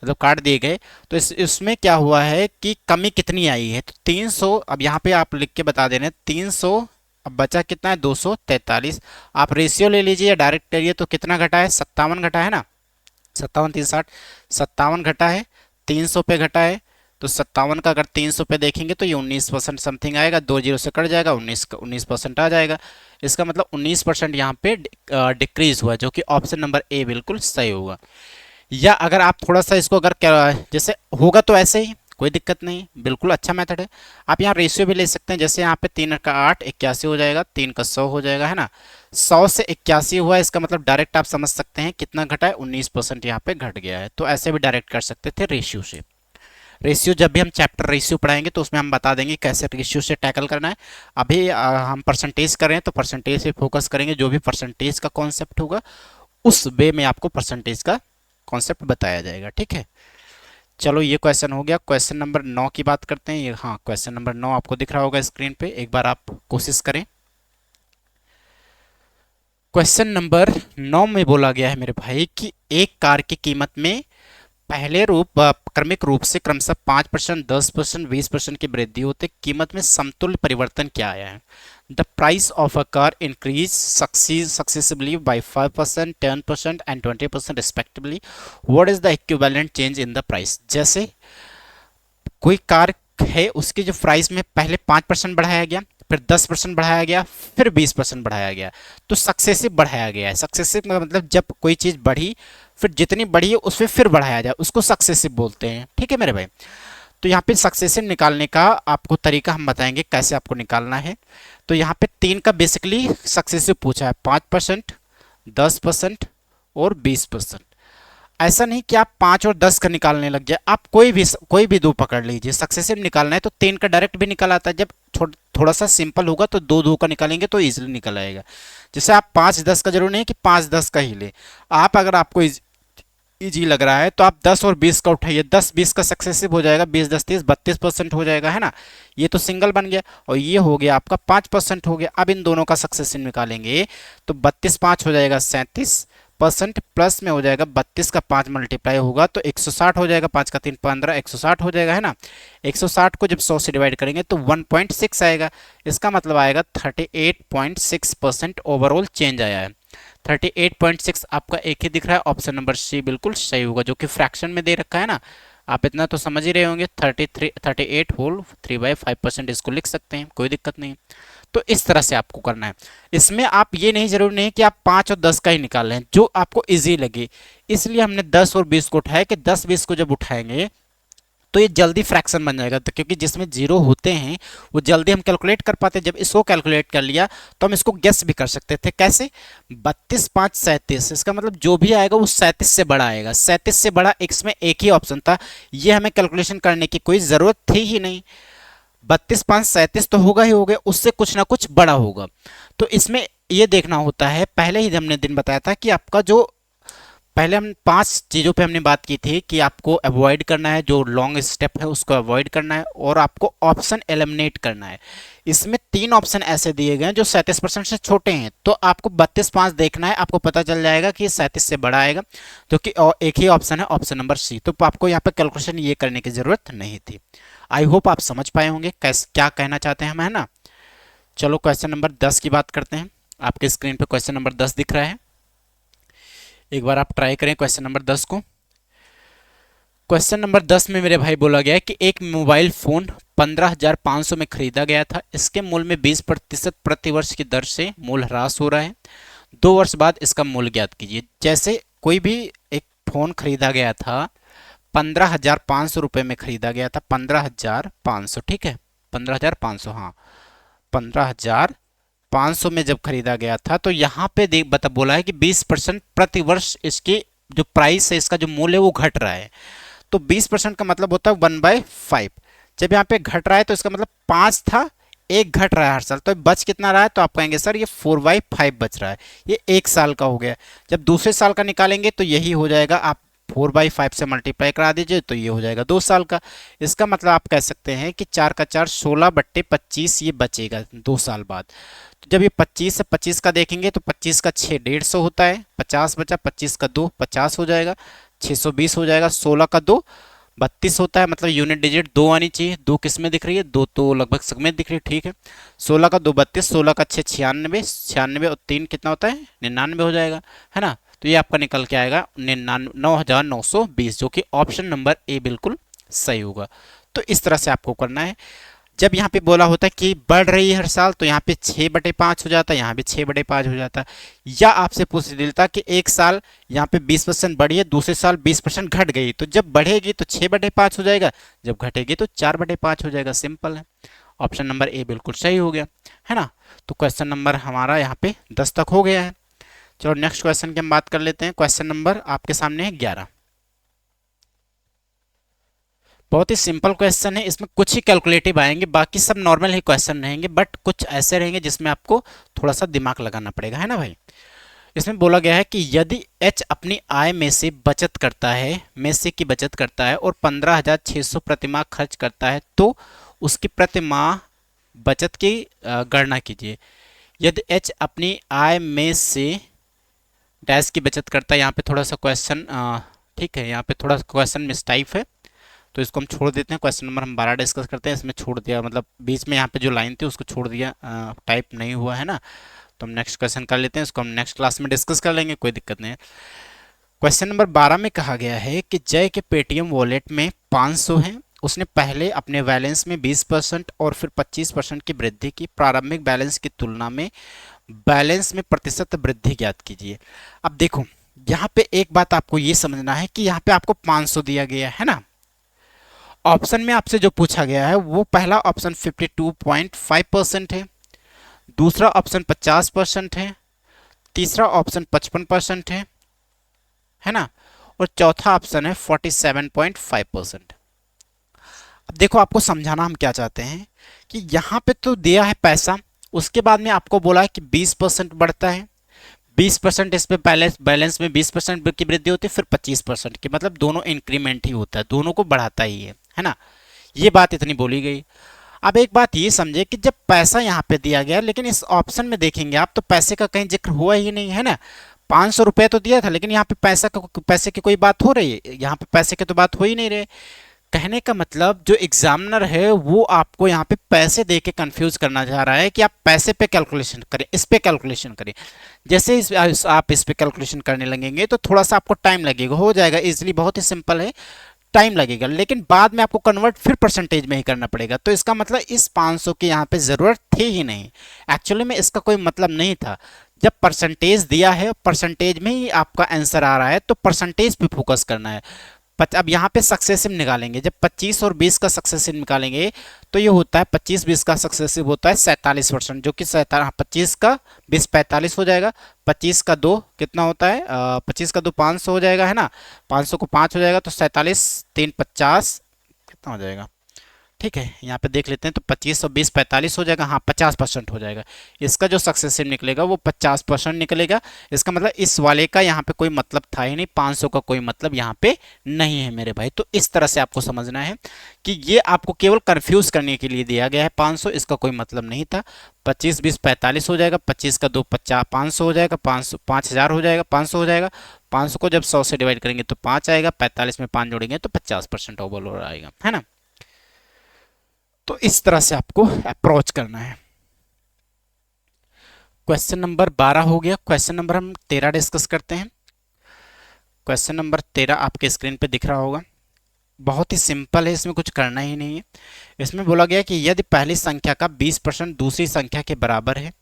मतलब काट दिए गए। तो इसमें क्या हुआ है कि कमी कितनी आई है। तो 300, अब यहाँ पे आप लिख के बता दे रहे हैं 300, अब बचा कितना है 243। आप रेशियो ले लीजिए या डायरेक्ट करिए, तो कितना घटा है, 57 घटा है ना, 57 3 60, 57 घटा है, 300 पे घटा है। तो 57 का अगर 300 पे देखेंगे तो ये 19% समथिंग आएगा, 2 जीरो से कट जाएगा, 19% आ जाएगा। इसका मतलब 19% यहाँ पे डिक्रीज हुआ, जो कि ऑप्शन नंबर ए बिल्कुल सही होगा। या अगर आप थोड़ा सा इसको अगर जैसे होगा तो ऐसे ही कोई दिक्कत नहीं, बिल्कुल अच्छा मेथड है। आप यहाँ रेशियो भी ले सकते हैं, जैसे यहाँ पे 3 का 8 81 हो जाएगा, 3 का 100 हो जाएगा, है ना। 100 से 81 हुआ, इसका मतलब डायरेक्ट आप समझ सकते हैं कितना घटा है, 19% यहाँ पे घट गया है। तो ऐसे भी डायरेक्ट कर सकते थे रेशियो से। रेशियो जब भी हम चैप्टर रेशियो पढ़ाएंगे तो उसमें हम बता देंगे कैसे रेशियो से टैकल करना है। अभी हम परसेंटेज कर रहे हैं तो परसेंटेज पे फोकस करेंगे। जो भी परसेंटेज का कॉन्सेप्ट होगा उस वे में आपको परसेंटेज का कॉन्सेप्ट बताया जाएगा। ठीक है, चलो ये क्वेश्चन हो गया। क्वेश्चन नंबर 9 की बात करते हैं। ये हाँ, क्वेश्चन नंबर 9 आपको दिख रहा होगा स्क्रीन पे, एक बार आप कोशिश करें। क्वेश्चन नंबर 9 में बोला गया है मेरे भाई कि एक कार की कीमत में पहले क्रमिक रूप से क्रमशः 5%, 10%, 20% की वृद्धि होते कीमत में समतुल्य परिवर्तन क्या आया है। The price of a car increase successively by 5%, 10% and 20% respectively. What is the equivalent change in the price. जैसे कोई कार है, उसकी जो प्राइस में पहले 5% बढ़ाया गया, फिर 10% बढ़ाया गया, फिर 20% बढ़ाया गया, तो सक्सेसिव बढ़ाया गया है। सक्सेसिव का मतलब जब कोई चीज़ बढ़ी फिर जितनी बढ़ी है उसमें फिर बढ़ाया जाए, उसको सक्सेसिव बोलते हैं। ठीक है मेरे भाई, तो यहाँ पे सक्सेसिव निकालने का आपको तरीका हम बताएंगे कैसे आपको निकालना है। तो यहाँ पे 3 का बेसिकली सक्सेसिव पूछा है, 5%, 10% और 20%। ऐसा नहीं कि आप 5 और 10 का निकालने लग जाए, आप कोई भी दो पकड़ लीजिए। सक्सेसिव निकालना है तो 3 का डायरेक्ट भी निकल आता है। जब थोड़ा सा सिंपल होगा तो दो का निकालेंगे तो इजीली निकल आएगा। जैसे आप 5 10 का जरूर नहीं है कि 5 10 का ही ले आप, अगर आपको इजी लग रहा है तो आप 10 और 20 का उठाइए, 10 20 का सक्सेसिव हो जाएगा, 20 10 30 32% हो जाएगा, है ना। ये तो सिंगल बन गया और ये हो गया आपका 5% हो गया। अब इन दोनों का सक्सेसिव निकालेंगे तो 32 5 हो जाएगा 37, परसेंट प्लस में हो जाएगा 32 का 5 मल्टीप्लाई होगा तो 160 हो जाएगा, 5 का 3 15, 160 हो जाएगा, है ना। 160 को जब 100 से डिवाइड करेंगे तो 1.6 आएगा। इसका मतलब आएगा 38.6% ओवरऑल चेंज आया है। 38.6 आपका एक ही दिख रहा है, ऑप्शन नंबर सी बिल्कुल सही होगा, जो कि फ्रैक्शन में दे रखा है ना। आप इतना तो समझ ही रहे होंगे, 38 होल 3/5% इसको लिख सकते हैं, कोई दिक्कत नहीं। तो इस तरह से आपको करना है। इसमें आप ये नहीं जरूरी नहीं कि आप 5 और 10 का ही निकाल लें, जो आपको इजी लगे। इसलिए हमने 10 और 20 को उठाया कि 10-20 को जब उठाएंगे तो ये जल्दी फ्रैक्शन बन जाएगा, तो क्योंकि जिसमें जीरो होते हैं वो जल्दी हम कैलकुलेट कर पाते हैं। जब इसको कैलकुलेट कर लिया तो हम इसको गेस भी कर सकते थे। कैसे? 32 5 37, इसका मतलब जो भी आएगा वो 37 से बड़ा आएगा। 37 से बड़ा इसमें एक ही ऑप्शन था, ये हमें कैलकुलेशन करने की कोई ज़रूरत थी ही नहीं। 32 5 37 तो होगा ही होगा, उससे कुछ ना कुछ बड़ा होगा। तो इसमें ये देखना होता है, पहले ही हमने दिन बताया था कि आपका जो पहले हम 5 चीज़ों पे हमने बात की थी कि आपको अवॉइड करना है, जो लॉन्ग स्टेप है उसको अवॉइड करना है, और आपको ऑप्शन एलिमिनेट करना है। इसमें 3 ऑप्शन ऐसे दिए गए हैं जो 37% से छोटे हैं, तो आपको 32 5 देखना है, आपको पता चल जाएगा कि 37 से बड़ा आएगा, जो कि एक ही ऑप्शन है, ऑप्शन नंबर सी। तो आपको यहाँ पे कैलकुलेशन ये करने की जरूरत नहीं थी। आई होप आप समझ पाए होंगे क्या कहना चाहते हैं हम, है ना। चलो क्वेश्चन नंबर 10 की बात करते हैं। आपके स्क्रीन पे क्वेश्चन नंबर 10 दिख रहा है, एक बार आप ट्राई करें क्वेश्चन नंबर 10 को। क्वेश्चन नंबर 10 में मेरे भाई बोला गया है कि एक मोबाइल फोन 15,500 में खरीदा गया था, इसके मूल्य में 20% प्रतिवर्ष की दर से मूल्य ह्रास हो रहा है। 2 वर्ष बाद इसका मूल्य ज्ञात कीजिए। जैसे कोई भी एक फोन खरीदा गया था, 15,500 रुपये में खरीदा गया था, 15,500, ठीक है, 15,500, हाँ 15,500 में जब खरीदा गया था, तो यहाँ पे देख बोला है कि 20% प्रति वर्ष इसकी जो प्राइस है, इसका जो मूल्य है वो घट रहा है। तो 20% का मतलब होता है 1/5। जब यहाँ पे घट रहा है तो इसका मतलब 5 था, एक घट रहा है हर साल, तो बच कितना रहा है? तो आप कहेंगे सर ये 4/5 बच रहा है, ये एक साल का हो गया। जब दूसरे साल का निकालेंगे तो यही हो जाएगा, आप 4/5 से मल्टीप्लाई करा दीजिए तो ये हो जाएगा 2 साल का। इसका मतलब आप कह सकते हैं कि 4 का 4 16/25 ये बचेगा 2 साल बाद। तो जब ये 25 से 25 का देखेंगे तो 25 का 6 150 होता है, 50 बचा, 25 का 2 50 हो जाएगा, 620 हो जाएगा, 16 का 2 32 होता है, मतलब यूनिट डिजिट 2 आनी चाहिए। 2 किस में दिख रही है? 2 तो लगभग सब में दिख रही है, ठीक है। 16 का 2 32, 16 का 6 96, 96 और 3 कितना होता है? 99 हो जाएगा, है ना। तो ये आपका निकल के आएगा 9,920, जो कि ऑप्शन नंबर ए बिल्कुल सही होगा। तो इस तरह से आपको करना है। जब यहाँ पे बोला होता है कि बढ़ रही है हर साल, तो यहाँ पे 6/5 हो जाता है, यहाँ भी 6/5 हो जाता है। या आपसे पूछ देता कि एक साल यहाँ पे 20% बढ़ी है, दूसरे साल 20% घट गई, तो जब बढ़ेगी तो 6/5 हो जाएगा, जब घटेगी तो 4/5 हो जाएगा। सिंपल है, ऑप्शन नंबर ए बिल्कुल सही हो गया, है ना। तो क्वेश्चन नंबर हमारा यहाँ पे 10 तक हो गया है। चलो नेक्स्ट क्वेश्चन की हम बात कर लेते हैं। क्वेश्चन नंबर आपके सामने है 11। बहुत ही सिंपल क्वेश्चन है, इसमें कुछ ही कैलकुलेटिव आएंगे, बाकी सब नॉर्मल ही क्वेश्चन रहेंगे, बट कुछ ऐसे रहेंगे जिसमें आपको थोड़ा सा दिमाग लगाना पड़ेगा, है ना भाई। इसमें बोला गया है कि यदि एच अपनी आय में से बचत करता है, की बचत करता है और 15,600 प्रतिमाह खर्च करता है, तो उसकी प्रतिमाह बचत की गणना कीजिए। यदि एच अपनी आय में से डैश की बचत करता है, यहाँ पे थोड़ा सा क्वेश्चन ठीक है, यहाँ पे थोड़ा क्वेश्चन मिसटाइप है, तो इसको हम छोड़ देते हैं। क्वेश्चन नंबर हम 12 डिस्कस करते हैं, इसमें छोड़ दिया, मतलब बीच में यहाँ पे जो लाइन थी उसको छोड़ दिया, टाइप नहीं हुआ है ना। तो हम नेक्स्ट क्वेश्चन कर लेते हैं, इसको हम नेक्स्ट क्लास में डिस्कस कर लेंगे, कोई दिक्कत नहीं है। क्वेश्चन नंबर 12 में कहा गया है कि जय के पेटीएम वॉलेट में 500 है, उसने पहले अपने बैलेंस में 20% और फिर 25% की वृद्धि की, प्रारंभिक बैलेंस की तुलना में बैलेंस में प्रतिशत वृद्धि ज्ञात कीजिए। अब देखो यहाँ पे एक बात आपको ये समझना है कि यहाँ पे आपको 500 दिया गया है ना। ऑप्शन में आपसे जो पूछा गया है वो पहला ऑप्शन 52.5% है, दूसरा ऑप्शन 50% है, तीसरा ऑप्शन 55% है ना, और चौथा ऑप्शन है 47.5%। अब देखो आपको समझाना हम क्या चाहते हैं कि यहाँ पे तो दिया है पैसा, उसके बाद में आपको बोला है कि 20% बढ़ता है, 20% इस पे बैलेंस में 20% की वृद्धि होती है, फिर 25% की, मतलब दोनों इंक्रीमेंट ही होता है, दोनों को बढ़ाता ही है ना। ये बात इतनी बोली गई। अब एक बात ये समझे कि जब पैसा यहाँ पे दिया गया, लेकिन इस ऑप्शन में देखेंगे आप तो पैसे का कहीं जिक्र हुआ ही नहीं है ना। 500 रुपये तो दिया था, लेकिन यहाँ पे पैसे की कोई बात हो रही है? यहाँ पे पैसे की तो बात हो ही नहीं रही। कहने का मतलब जो एग्जामिनर है वो आपको यहाँ पे पैसे दे के कंफ्यूज करना चाह रहा है कि आप पैसे पे कैलकुलेशन करें, इस पे कैलकुलेशन करें। जैसे आप इस पे कैलकुलेशन करने लगेंगे तो थोड़ा सा आपको टाइम लगेगा, हो जाएगा इजीली, बहुत ही सिंपल है, टाइम लगेगा, लेकिन बाद में आपको कन्वर्ट फिर परसेंटेज में ही करना पड़ेगा। तो इसका मतलब इस 500 की यहाँ पे ज़रूरत थी ही नहीं, एक्चुअली में इसका कोई मतलब नहीं था। जब परसेंटेज दिया है, परसेंटेज में ही आपका आंसर आ रहा है, तो परसेंटेज पे फोकस करना है। अब यहाँ पे सक्सेसिव निकालेंगे, जब 25 और 20 का सक्सेसिव निकालेंगे तो ये होता है 25-20 का सक्सेसिव होता है 47%, जो कि 25 का 20 45 हो जाएगा। 25 का 2 कितना होता है? 25 का 2 500 हो जाएगा, है ना? 500 को 5 हो जाएगा तो 47 3 50 कितना हो जाएगा? ठीक है, यहाँ पे देख लेते हैं, तो 25 और 20 45 हो जाएगा, हाँ 50% हो जाएगा। इसका जो सक्सेसिव निकलेगा वो 50% निकलेगा। इसका मतलब इस वाले का यहाँ पे कोई मतलब था ही नहीं, 500 का कोई मतलब यहाँ पे नहीं है मेरे भाई। तो इस तरह से आपको समझना है कि ये आपको केवल कंफ्यूज करने के लिए दिया गया है। 500 इसका कोई मतलब नहीं था। 25 20 45 हो जाएगा, 25 का 2 50 500 हो जाएगा, 500 5000 हो जाएगा, 500 हो जाएगा। 500 को जब 100 से डिवाइड करेंगे तो 5 आएगा, 45 में 5 जोड़ेंगे तो 50% ओवरऑल आएगा, है ना? तो इस तरह से आपको अप्रोच करना है। क्वेश्चन नंबर 12 हो गया। क्वेश्चन नंबर हम 13 डिस्कस करते हैं। क्वेश्चन नंबर 13 आपके स्क्रीन पे दिख रहा होगा। बहुत ही सिंपल है, इसमें कुछ करना ही नहीं है। इसमें बोला गया कि यदि पहली संख्या का 20% दूसरी संख्या के बराबर है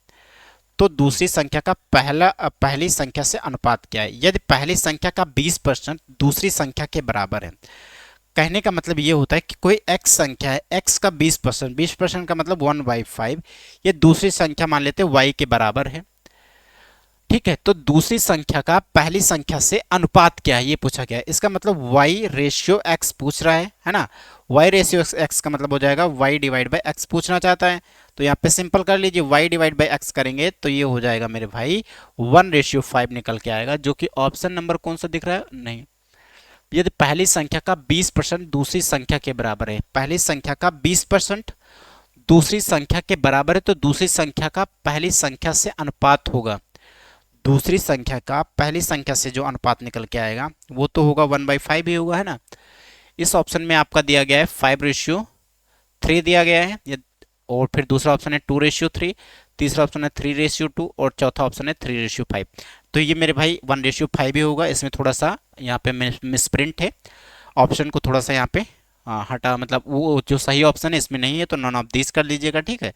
तो दूसरी संख्या का पहली संख्या से अनुपात क्या है? यदि पहली संख्या का 20% दूसरी संख्या के बराबर है, कहने का मतलब ये होता है कि कोई x संख्या है, x का 20%, 20% का मतलब 1/5, ये दूसरी संख्या मान लेते हैं y के बराबर है। ठीक है, तो दूसरी संख्या का पहली संख्या से अनुपात क्या है ये पूछा गया है। इसका मतलब y रेशियो x पूछ रहा है ना? y रेशियो x का मतलब हो जाएगा y डिवाइड बाई x पूछना चाहता है। तो यहाँ पे सिंपल कर लीजिए, y डिवाइड बाई x करेंगे तो ये हो जाएगा मेरे भाई 1/5 निकल के आएगा, जो कि ऑप्शन नंबर कौन सा दिख रहा है? नहीं। यदि पहली संख्या का 20% दूसरी संख्या के बराबर है, पहली संख्या का 20% दूसरी संख्या के बराबर है, तो दूसरी संख्या का पहली संख्या से अनुपात होगा। दूसरी संख्या का पहली संख्या से जो अनुपात निकल के आएगा वो तो होगा 1/5 ही होगा, है ना? इस ऑप्शन में आपका दिया गया है 5/3 दिया गया है, और फिर दूसरा ऑप्शन है 2/3, तीसरा ऑप्शन है 3/2 और चौथा ऑप्शन है 3/5। तो ये मेरे भाई 1/5 ही होगा। इसमें थोड़ा सा यहाँ पे मिसप्रिंट है, ऑप्शन को थोड़ा सा यहाँ पे हटा, मतलब वो जो सही ऑप्शन है इसमें नहीं है, तो नॉन ऑफ दिस कर लीजिएगा, ठीक है?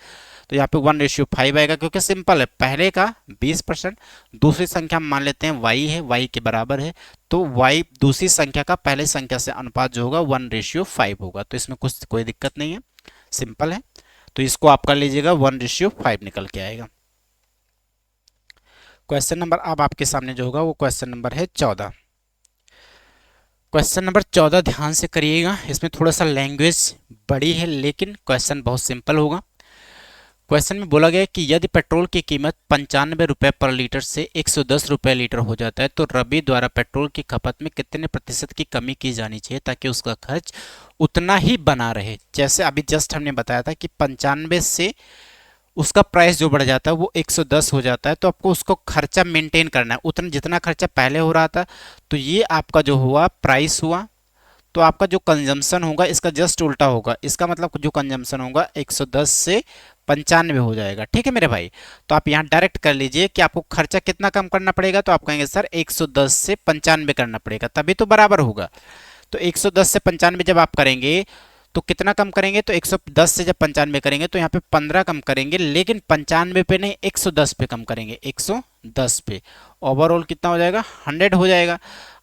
तो यहाँ पे 1/5 आएगा, क्योंकि सिंपल है, पहले का 20%, दूसरी संख्या मान लेते हैं y है, y के बराबर है, तो y दूसरी संख्या का पहले संख्या से अनुपात जो होगा 1/5 होगा। तो इसमें कुछ कोई दिक्कत नहीं है, सिंपल है। तो इसको आप कर लीजिएगा, 1/5 निकल के आएगा। क्वेश्चन नंबर अब आपके सामने जो होगा वो क्वेश्चन नंबर है 14। क्वेश्चन नंबर 14 ध्यान से करिएगा, इसमें थोड़ा सा लैंग्वेज बड़ी है लेकिन क्वेश्चन बहुत सिंपल होगा। क्वेश्चन में बोला गया है कि यदि पेट्रोल की कीमत 95 रुपये पर लीटर से 110 रुपये लीटर हो जाता है तो रवि द्वारा पेट्रोल की खपत में कितने प्रतिशत की कमी की जानी चाहिए ताकि उसका खर्च उतना ही बना रहे? जैसे अभी जस्ट हमने बताया था कि 95 से उसका प्राइस जो बढ़ जाता है वो 110 हो जाता है, तो आपको उसको खर्चा मेंटेन करना है उतना जितना खर्चा पहले हो रहा था। तो ये आपका जो हुआ प्राइस हुआ, तो आपका जो कंजम्पशन होगा इसका जस्ट उल्टा होगा। इसका मतलब जो कंजम्पशन होगा 110 से 95 हो जाएगा, ठीक है मेरे भाई? तो आप यहाँ डायरेक्ट कर लीजिए कि आपको खर्चा कितना कम करना पड़ेगा, तो आप कहेंगे सर 110 से 95 करना पड़ेगा, तभी तो बराबर होगा। तो 110 से 95 जब आप करेंगे तो कितना कम करेंगे? तो 110 से जब 95 करेंगे तो यहाँ पे 15 कम करेंगे, लेकिन 95 पे नहीं 110 पे कम करेंगे, 110 पे। ओवरऑल कितना हो जाएगा? 100 हो जाएगा।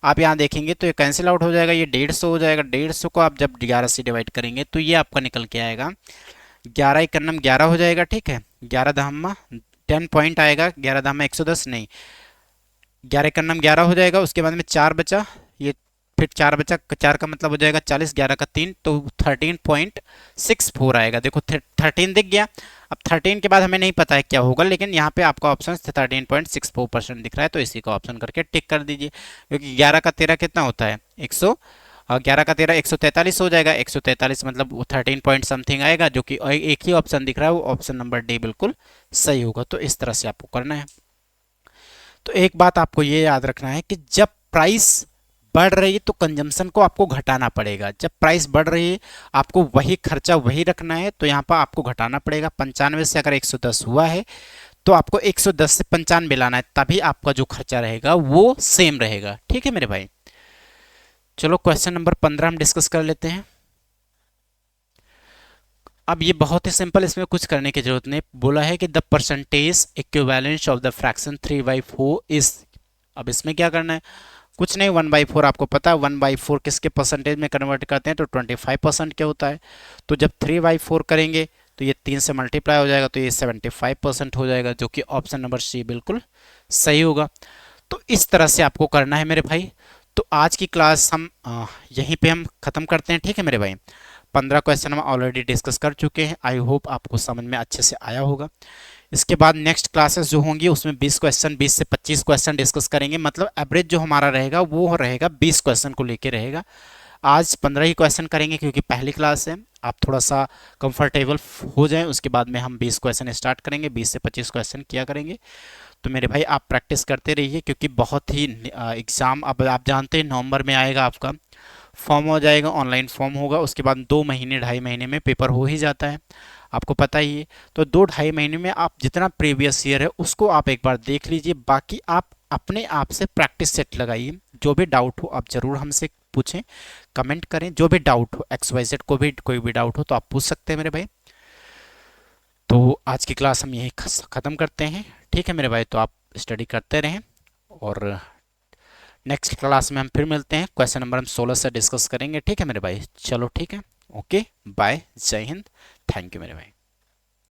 आप यहाँ देखेंगे तो ये कैंसिल आउट हो जाएगा, ये 150 हो जाएगा। 150 को आप जब 11 से डिवाइड करेंगे तो ये आपका निकल के आएगा 11 एकन्नम 11 हो जाएगा, ठीक है? 11 दहम्मा 10 पॉइंट आएगा, 11 दहम्मा 110 नहीं, 11 एकन्नम 11 हो जाएगा। उसके बाद में 4 बचा, ये फिर 4 बचा, 4 का मतलब हो जाएगा 40, 11 का 3 तो 13.64 आएगा। देखो 13 दिख गया। अब 13 के बाद हमें नहीं पता है क्या होगा, लेकिन यहाँ पे आपका ऑप्शन 13.64% दिख रहा है, तो इसी का ऑप्शन करके टिक कर दीजिए, क्योंकि 11 का 13 कितना होता है? 11 का 13 143 हो जाएगा। 143 मतलब वो 13 पॉइंट समथिंग आएगा, जो कि एक ही ऑप्शन दिख रहा है, वो ऑप्शन नंबर डी बिल्कुल सही होगा। तो इस तरह से आपको करना है। तो एक बात आपको ये याद रखना है कि जब प्राइस बढ़ रही है तो कंजम्पशन को आपको घटाना पड़ेगा, जब प्राइस बढ़ रही है आपको वही खर्चा वही रखना है, तो यहाँ पर आपको घटाना पड़ेगा। 95 से अगर 110 हुआ है तो आपको 110 से 95 लाना है, तभी आपका जो खर्चा रहेगा वो सेम रहेगा। ठीक है मेरे भाई, चलो क्वेश्चन नंबर 15 हम डिस्कस कर लेते हैं। अब ये बहुत ही सिंपल, इसमें कुछ करने की जरूरत नहीं। बोला है कि the percentage equivalence of the fraction 3/4 is. अब इसमें क्या करना है, कुछ नहीं, 1/4 आपको पता है 1/4 किसके परसेंटेज में कन्वर्ट करते हैं, तो 25% क्या होता है। तो जब 3/4 करेंगे तो ये 3 से मल्टीप्लाई हो जाएगा, तो ये 75% हो जाएगा, जो कि ऑप्शन नंबर सी बिल्कुल सही होगा। तो इस तरह से आपको करना है मेरे भाई। तो आज की क्लास हम यहीं पे हम ख़त्म करते हैं। ठीक है मेरे भाई, 15 क्वेश्चन हम ऑलरेडी डिस्कस कर चुके हैं। आई होप आपको समझ में अच्छे से आया होगा। इसके बाद नेक्स्ट क्लासेस जो होंगी उसमें 20 क्वेश्चन, 20 से 25 क्वेश्चन डिस्कस करेंगे। मतलब एवरेज जो हमारा रहेगा वो रहेगा 20 क्वेश्चन को लेके रहेगा। आज 15 ही क्वेश्चन करेंगे क्योंकि पहली क्लास है, आप थोड़ा सा कंफर्टेबल हो जाएं। उसके बाद में हम 20 क्वेश्चन स्टार्ट करेंगे, 20 से 25 क्वेश्चन किया करेंगे। तो मेरे भाई आप प्रैक्टिस करते रहिए, क्योंकि बहुत ही एग्ज़ाम अब आप जानते हैं नवंबर में आएगा, आपका फॉर्म हो जाएगा, ऑनलाइन फॉर्म होगा। उसके बाद 2 महीने 2.5 महीने में पेपर हो ही जाता है, आपको पता ही है। तो 2-2.5 महीने में आप जितना प्रीवियस ईयर है उसको आप एक बार देख लीजिए, बाकी आप अपने आप से प्रैक्टिस सेट लगाइए। जो भी डाउट हो आप ज़रूर हमसे पूछें, कमेंट करें। जो भी डाउट हो, XYZ को भी कोई भी डाउट हो तो आप पूछ सकते हैं मेरे भाई। तो आज की क्लास हम यही ख़त्म करते हैं। ठीक है मेरे भाई, तो आप स्टडी करते रहें और नेक्स्ट क्लास में हम फिर मिलते हैं। क्वेश्चन नंबर हम 16 से डिस्कस करेंगे। ठीक है मेरे भाई, चलो ठीक है, ओके बाय, जय हिंद, थैंक यू मेरे भाई।